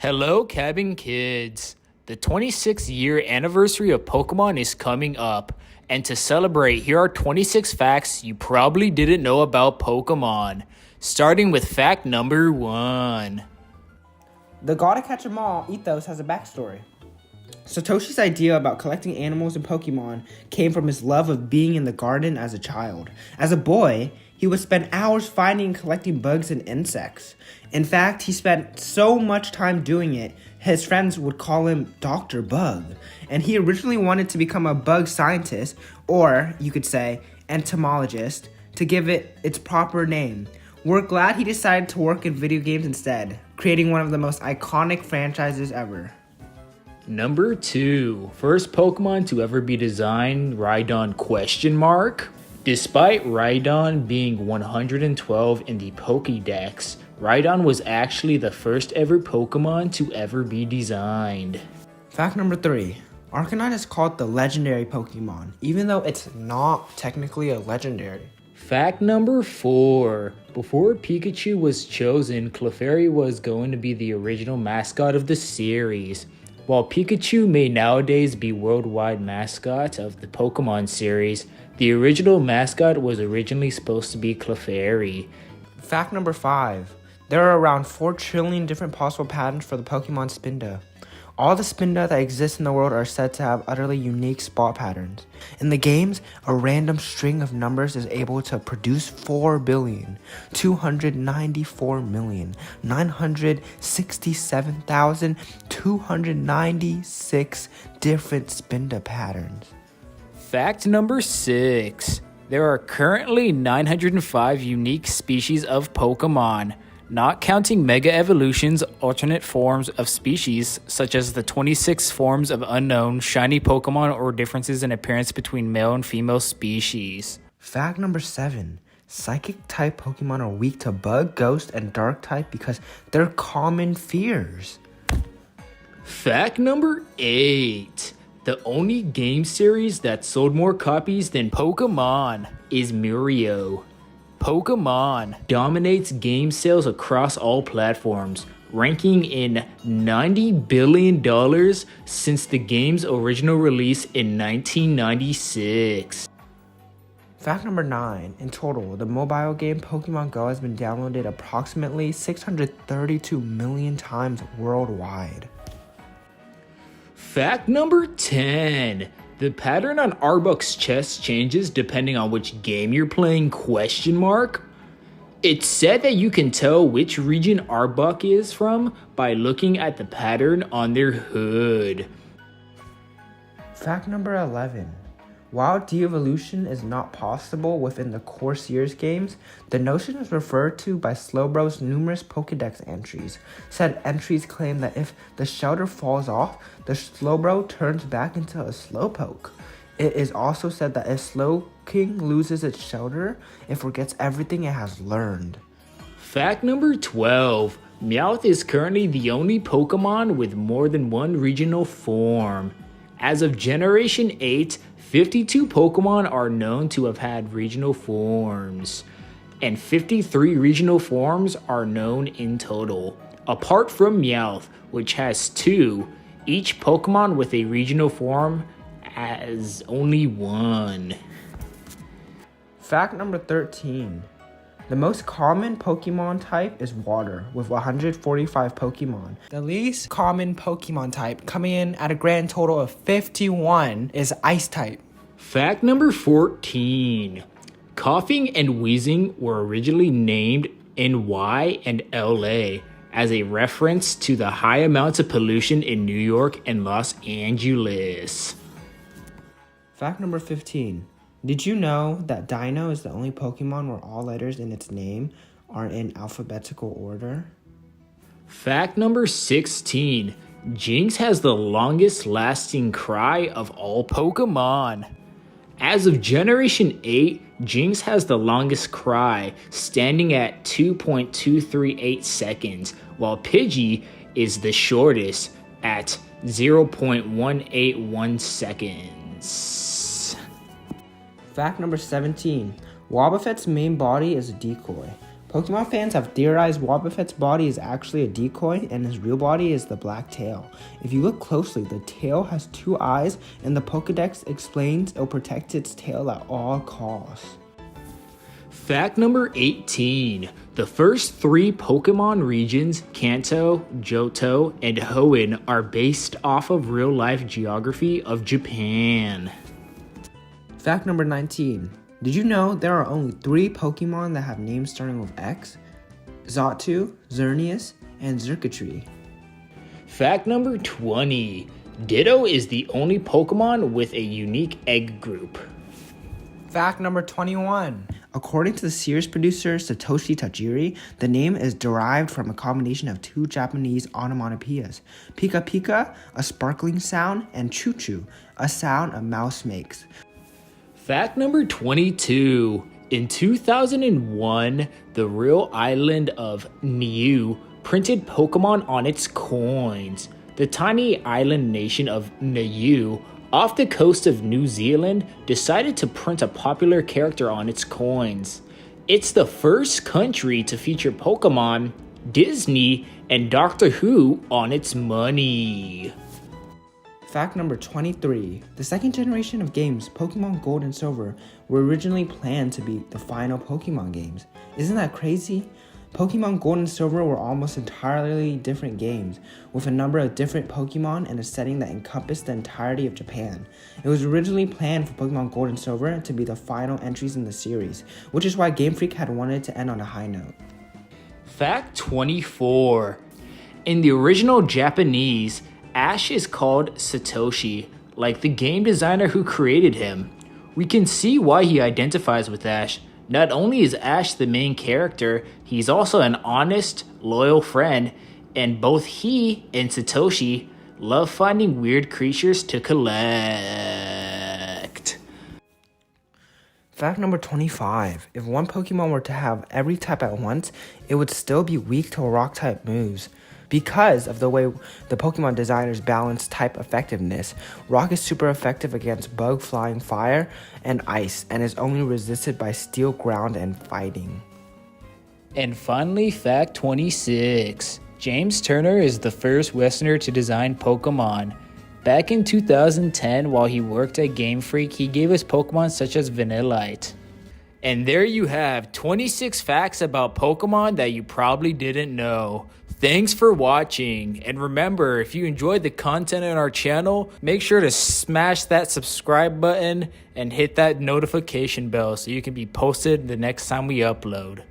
Hello, Cabin Kids! The 26th year anniversary of Pokemon is coming up, and to celebrate, here are 26 facts you probably didn't know about Pokemon. Starting with fact number 1. The gotta catch 'em all ethos has a backstory. Satoshi's idea about collecting animals and Pokemon came from his love of being in the garden as a child. As a boy, he would spend hours finding and collecting bugs and insects. In fact, he spent so much time doing it, his friends would call him Dr. Bug. And he originally wanted to become a bug scientist, or you could say entomologist, to give it its proper name. We're glad he decided to work in video games instead, creating one of the most iconic franchises ever. Number 2. First Pokemon to ever be designed, Rhydon ? Despite Rhydon being 112 in the Pokédex, Rhydon was actually the first ever Pokemon to ever be designed. Fact number 3. ARCANINE is called the legendary Pokemon, even though it's not technically a legendary. Fact number 4. Before Pikachu was chosen, CLEFAIRY was going to be the original mascot of the series. While Pikachu may nowadays be worldwide mascot of the Pokemon series, the original mascot was originally supposed to be CLEFAIRY. Fact number 5. There are around 4 trillion different possible patterns for the Pokemon Spinda. All the Spinda that exist in the world are said to have utterly unique spot patterns. In the games, a random string of numbers is able to produce 4,294,967,296 different Spinda patterns. Fact number 6. There are currently 905 unique species of Pokemon, not counting Mega Evolution's alternate forms of species, such as the 26 forms of unknown shiny Pokemon or differences in appearance between male and female species. Fact number 7. Psychic-type Pokemon are weak to Bug, Ghost, and Dark-type because they're common fears. Fact number 8. The only game series that sold more copies than Pokemon is Muriel. Pokemon dominates game sales across all platforms, ranking in $90 billion since the game's original release in 1996. Fact number 9. In total, the mobile game Pokemon Go has been downloaded approximately 632 million times worldwide. Fact number 10. The pattern on ARBOK's chest changes depending on which game you're playing ? It's said that you can tell which region ARBOK is from by looking at the pattern on their hood. Fact number 11. While de-evolution is not possible within the core Sears games, the notion is referred to by Slowbro's numerous Pokédex entries. Said entries claim that if the shelter falls off, the Slowbro turns back into a Slowpoke. It is also said that if Slowking loses its shelter, it forgets everything it has learned. Fact number 12. Meowth is currently the only Pokemon with more than one regional form. As of Generation 8, 52 Pokemon are known to have had regional forms, and 53 regional forms are known in total. Apart from Meowth, which has 2, each Pokemon with a regional form has only 1. Fact number 13. The most common Pokemon type is water, with 145 Pokemon. The least common Pokemon type, coming in at a grand total of 51, is Ice type. Fact number 14. Coughing and wheezing were originally named NY and LA as a reference to the high amounts of pollution in New York and Los Angeles. Fact number 15. Did you know that Dino is the only Pokemon where all letters in its name are in alphabetical order? Fact number 16. Jinx has the longest lasting cry of all Pokemon. As of Generation 8, Jinx has the longest cry, standing at 2.238 seconds, while Pidgey is the shortest at 0.181 seconds. Fact number 17. Wobbuffet's main body is a decoy. Pokemon fans have theorized Wobbuffet's body is actually a decoy and his real body is the black tail. If you look closely, the tail has 2 eyes and the Pokedex explains it'll protect its tail at all costs. Fact number 18. The first 3 Pokemon regions, Kanto, Johto, and Hoenn, are based off of real-life geography of Japan. Fact number 19. Did you know there are only 3 Pokemon that have names starting with X? Xatu, Xerneas, and Xurkitree. Fact number 20. Ditto is the only Pokemon with a unique egg group. Fact number 21. According to the series producer Satoshi Tajiri, the name is derived from a combination of 2 Japanese onomatopoeias, pika pika, a sparkling sound, and choo choo, a sound a mouse makes. Fact number 22. In 2001, the real island of Niue printed Pokemon on its coins. The tiny island nation of Niue, off the coast of New Zealand, decided to print a popular character on its coins. It's the first country to feature Pokemon, Disney, and Doctor Who on its money. Fact number 23. The second generation of games, Pokemon Gold and Silver, were originally planned to be the final Pokemon games. Isn't that crazy? Pokemon Gold and Silver were almost entirely different games, with a number of different Pokemon and a setting that encompassed the entirety of Japan. It was originally planned for Pokemon Gold and Silver to be the final entries in the series, which is why Game Freak had wanted to end on a high note. Fact 24. In the original Japanese, Ash is called Satoshi, like the game designer who created him. We can see why he identifies with Ash. Not only is Ash the main character, he's also an honest, loyal friend, and both he and Satoshi love finding weird creatures to collect. Fact number 25. If one Pokemon were to have every type at once, it would still be weak to rock-type moves. Because of the way the Pokemon designers balance type effectiveness, Rock is super effective against Bug, Flying, Fire, and Ice, and is only resisted by Steel, Ground, and Fighting. And finally, fact 26. James Turner is the first Westerner to design Pokemon. Back in 2010, while he worked at Game Freak, he gave us Pokemon such as Vanillite. And there you have 26 facts about Pokemon that you probably didn't know. Thanks for watching, and remember, if you enjoyed the content on our channel, make sure to smash that subscribe button and hit that notification bell so you can be posted the next time we upload.